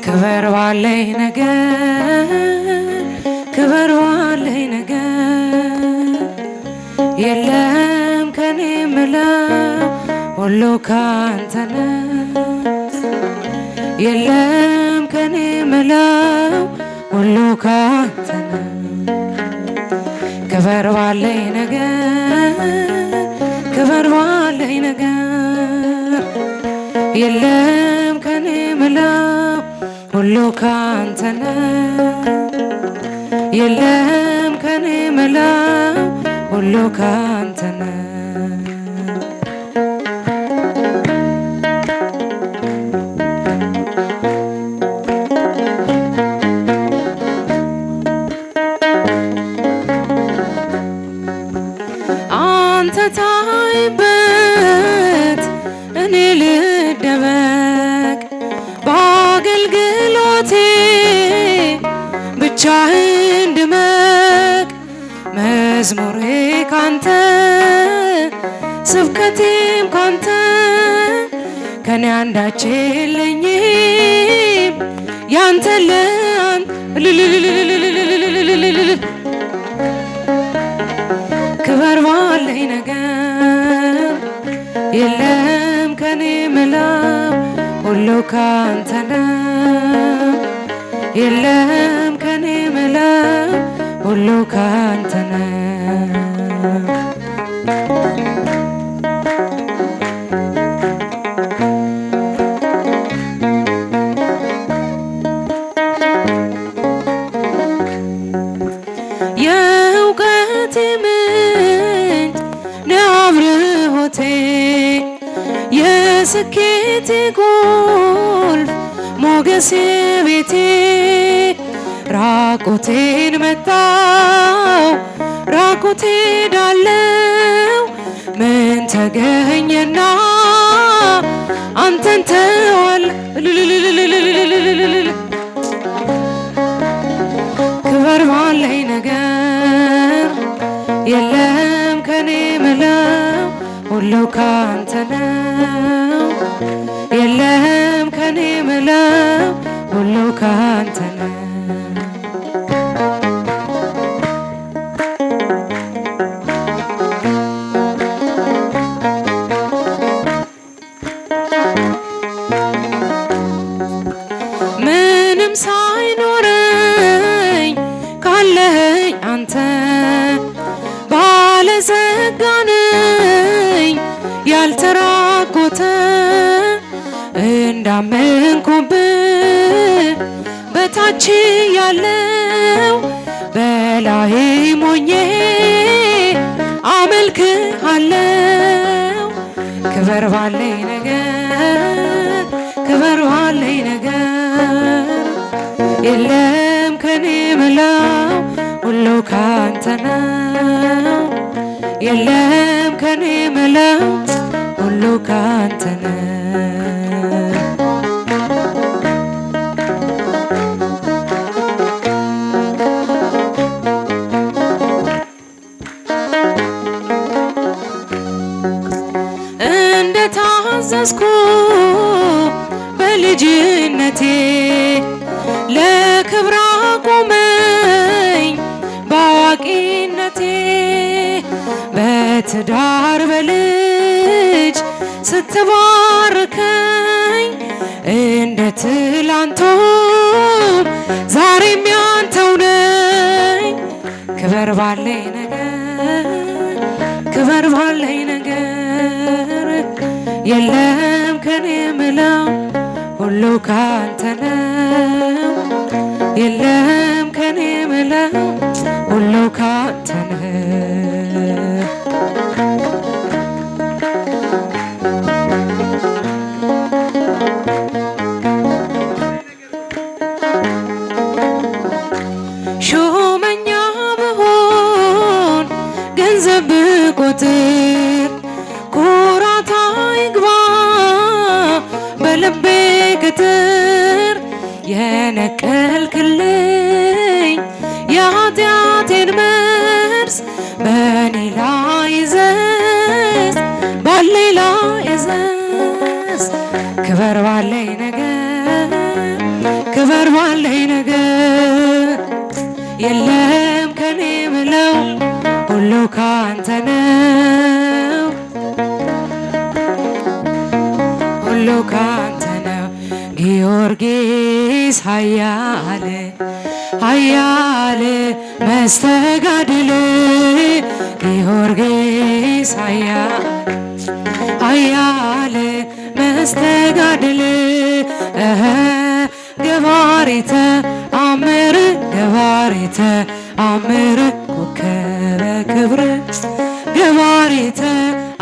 ክበር ባለኝ ነገር ክበር ባለኝ ነገር የለም ከኔ ምለው ሁሉ ካንተ ነው የለም ከኔ ምለው ሁሉ ካንተ ነው ክበር ባለኝ ነገር ክበር ባለኝ ነገር የለም ከኔ ምለው ሁሉ ካንተ ነው የለም ከኔ ምለው ሁሉ ካንተ ነው አንተ ታይበት እኔ ልደበቅ በአገልግሎቴ ብቻህን ድመቅ መዝሙሬ ካንተ ስብከቴም ካንተ ከኔ አንዳች የለኝም ያንተ ክበር ባለኝ ነገር የለም ከኔ ምለው ሁሉ ካንተ ነው የለም ከኔ ምለው ሁሉ ካንተ ነው የእውቀቴ ምንጭ ነህ አብርሆቴ የስኬቴ ቁልፍ ሞገሴ ቤቴ ራቁቴን መጣው ራቁቴ ዳለው ምን ተገኘና አንተን ተዋል ክበር ባለኝ ነገር የለም ከኔ ምለው ሁሉ ካንተ ነው የለም ከኔ ምለው ሁሉ ካንተ ነው ምንም ሳይኖረኝ ካለኸኝ አንተ ባለጸጋ ነኝ ያልተራቆተ እንዳመንኩብህ በታች ያለው በላይ ሞኜ አመልክሃለው ክበር ባለኝ ነገር ክበር ባለኝ ነገር የለም ከኔ ምለው ሁሉ ካንተ ነው የለም ከኔ ምለው ሁሉ ካንተ ነው እንደታዘዝኩ በልጅነቴ ለክብር አቆመኝ በአዋቂነቴ በትዳር በልጅ ስትባርከኝ እንደ ትላንቱ ዛሬም ያንተው ነኝ ክበር ባለኝ ነገር ክበር ባለኝ ነገር የለም ከኔ ምለው ሁሉ ካንተ ነው የለም ከኔ ምለው ሁሉ ካንተ ነው ሹመኛ ብሆን ገንዘብ ብቆጥር ኩራት አይግባ በልቤ ቅጥር የነቀልክልኝ የኃጢአቴን መርዝ በኔ ላይ ዘዝ ባለኝ ላይ ዘዝ ክበር ባለኝ ነገር የለም ከኔ ምለው ሁሉ ካንተ ነው ሁሉ ካንተ ነው። ጊዮርጊስ ኃያል ኃያል መስተጋድል ጊዮርጊስ ኃያል ኃያል መስተጋድል ገባሪተ አምር ገባሪተ አምር ኮከበ ክብር ገባሪተ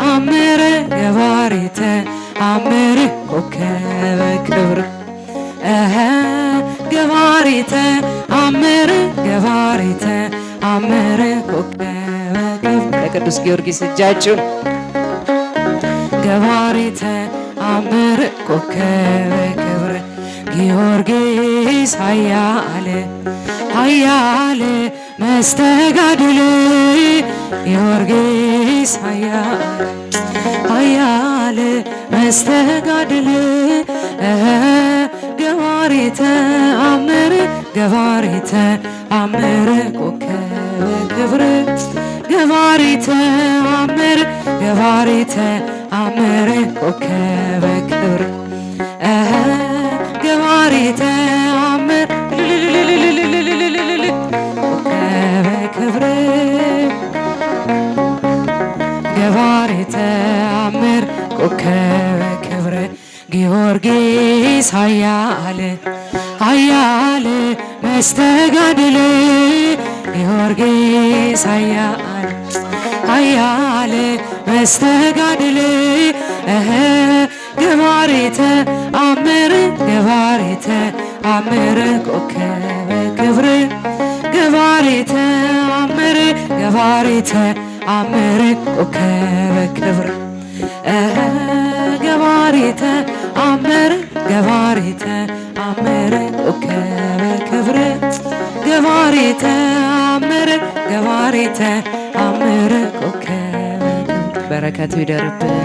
አምር ገባሪተ አምር ኮከበ ክብር ገባሪተ አምር ገባሪተ አምር ኮከበ ክብር። ለቅዱስ ጊዮርጊስ እጃችሁን ገባሪተ አምር ኮከበ ክብር ጊዮርጊስ ኃያል ኃያል መስተጋድል ጊዮርጊስ ኃያል ኃያል መስተጋድል ገባሪተ አምር ገባሪተ አምር ኮከበ ክብር ገባሪተ አምር ገባሪተ አምር ኮከበ ክብር ገባሪተ አምር ኮከበ ክብር ገባሪተ አምር ኮከበ ክብር ጊዮርጊስ ኃያል ኃያል መስተጋድል ጊዮርጊስ ኃያል ኃያል መስተጋድል ገባሪተ አምር ገባሪተ አምር ኮከበ ክብር ገባሪተ አምር ገባሪተ አምር ኮከበ ክብር ገባሪተ አምር ገባሪተ አምር ኮከበ ክብር ገባሪተ አምር ገባሪተ አምር ኮከበ ክብር። በረከቱ ይደርብን።